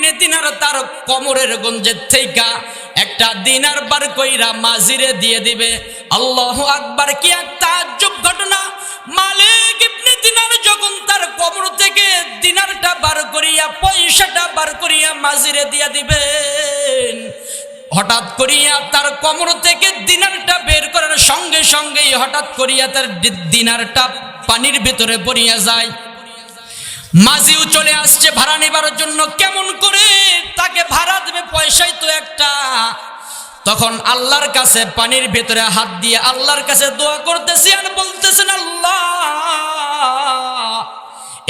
ইবনে দিনার তার কোমরের গঞ্জের থেকে একটা দিনার বার কইরা মাঝিরে দিয়ে দিবে। আল্লাহু আকবার! কি এক তাজ্জব ঘটনা! মালিক ইবনে দিনার যখন তার কোমর থেকে দিনারটা বার করিয়া, পয়সাটা বার করিয়া মাঝিরে দিয়ে দিবেন, হঠাৎ করিয়া তার কোমর থেকে দিনারটা বের করার সঙ্গে সঙ্গেই হঠাৎ করিয়া তার দিনারটা পানির ভিতরে পড়িয়া যায়। মাঝিও চলে আসছে ভাড়া নেবার জন্য। কেমন করে তাকে ভাড়া দেবে? পয়সাই তো একটা। তখন আল্লাহর কাছে পানির ভিতরে হাত দিয়ে আল্লাহর কাছে দোয়া করতেছি আর বলতেছেন, আল্লাহ,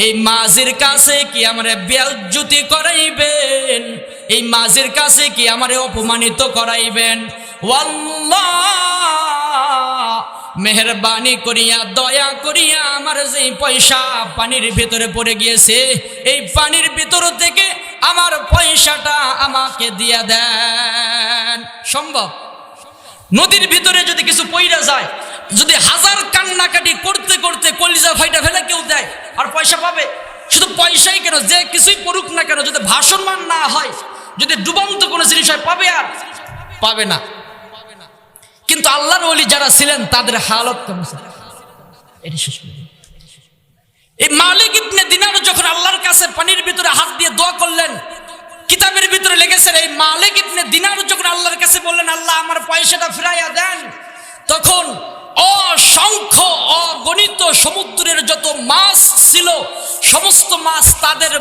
এই মাঝির কাছে কি আমারে বেইজ্জতি করাইবেন? এই মাঝির কাছে কি আমারে অপমানিত করাইবেন? আল্লাহ, মেহেরবানি করিয়া, দয়া করিয়া আমার যে পয়সা পানির ভিতরে পড়ে গিয়েছে, এই পানির ভিতর থেকে আমার পয়সাটা আমাকে দিয়ে দেন। সম্ভব? নদীর ভিতরে যদি কিছু পইরা যায়, যদি হাজার কান্নাকাটি করতে করতে কলিজা ফাইটা ফেলে কেউ দেয়, আর পয়সা পাবে? শুধু পয়সাই কেন, যে কিছুই পড়ুক না কেন, যদি ভাসমান না হয়, যদি ডুবন্ত কোনো জিনিস হয়, পাবে? আর পাবে না। কিন্তু আল্লাহর ওলি যারা ছিলেন তাদের হালত কেমন ছিল? এটি শেষ করে এই মালিক ইবনে দিনার যখন আল্লাহর কাছে পানির ভিতরে হাত দিয়ে দোয়া করলেন, কিতাবের ভিতরে লেগেছে এই মালিক ইবনে দিনার যখন আল্লাহর কাছে বললেন, আল্লাহ, আমার পয়সাটা ফিরাইয়া দেন, তখন অসংখ্য অগণিত সমুদ্রের যত মাছ ছিল, সমস্ত মাছ তাদের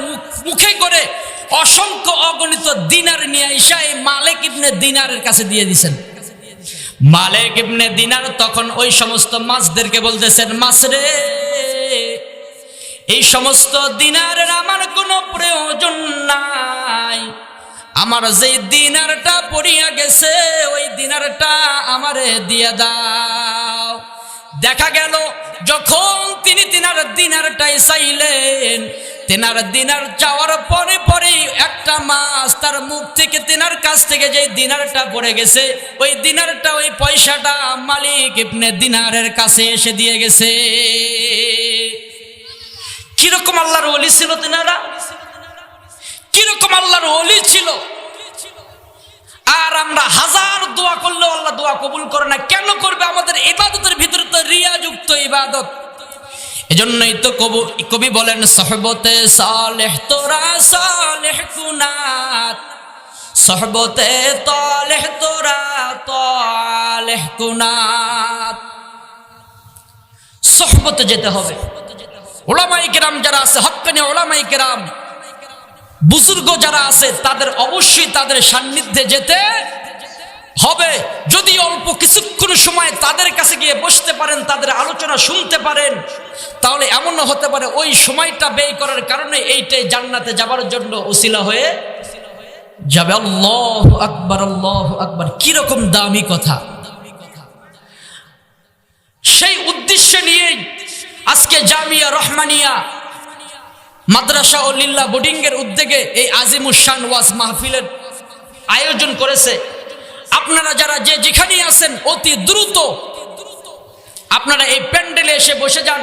মুখে করে অসংখ্য অগণিত দিনার নিয়ে এসে এই মালিক ইবনে দিনারের কাছে দিয়ে দিয়েছেন। মালিক ইবনে দিনার তখন ওই সমস্ত মাছদেরকে বলতেছেন, মাছ রে, এই সমস্ত দিনারের আমার কোনো প্রয়োজন নাই। আমার যে দিনারটা পড়িয়া গেছে, ওই দিনারটা আমারে দিয়ে দাও। দেখা গেল যখন তিনি তিনার দিনারটাই চাইলেন, তেনার দিনার চাওয়ার পরে পরেই একটা মাছ তার মুখ থেকে, তেনার কাছ থেকে যে দিনারটা পড়ে গেছে, ওই দিনারটা, ওই পয়সাটা মালিক ইবনে দিনারের কাছে এসে দিয়ে গেছে। কিরকম আল্লাহর ওলি ছিল তেনারা? কিরকম আল্লাহর ওলি ছিল! আর আমরা হাজার দোয়া করলেও আল্লাহ দোয়া কবুল করে না। কেন করবে? আমাদের ইবাদতের ভিতরে তো রিয়াযুক্ত ইবাদত। এজন্যই তো কবি বলেন, সহবতে সালেহ তোরা সালেহ কুনাত, সহবতে তালেহ তোরা তালেহ কুনাত। সহবতে যেতে হবে। উলামায়ে কেরাম যারা আছে, হক্কানি উলামায়ে কেরাম, বুজুর্গ যারা আছে, তাদের অবশ্যই তাদের সান্নিধ্যে যেতে হবে। যদি অল্প কিছুক্ষণ সময় তাদের কাছে গিয়ে বসতে পারেন, তাদের আলোচনা শুনতে পারেন, তাহলে এমনও হতে পারে ওই সময়টা ব্যয় করার কারণে এইটাই জান্নাতে যাবার জন্য ওসিলা হয়ে যাবে। আল্লাহু আকবার, আল্লাহু আকবার! কিরকম দামি কথা! সেই উদ্দেশ্য নিয়ে আজকে জামিয়া রহমানিয়া মাদ্রাসা ও লিল্লাহ বোর্ডিং এর উদ্যোগে এই আজিমুশান ওয়াজ মাহফিলের আয়োজন করেছে। আপনারা যারা যেখানেই আছেন, অতি দ্রুত আপনারা এই প্যান্ডেলে এসে বসে যান।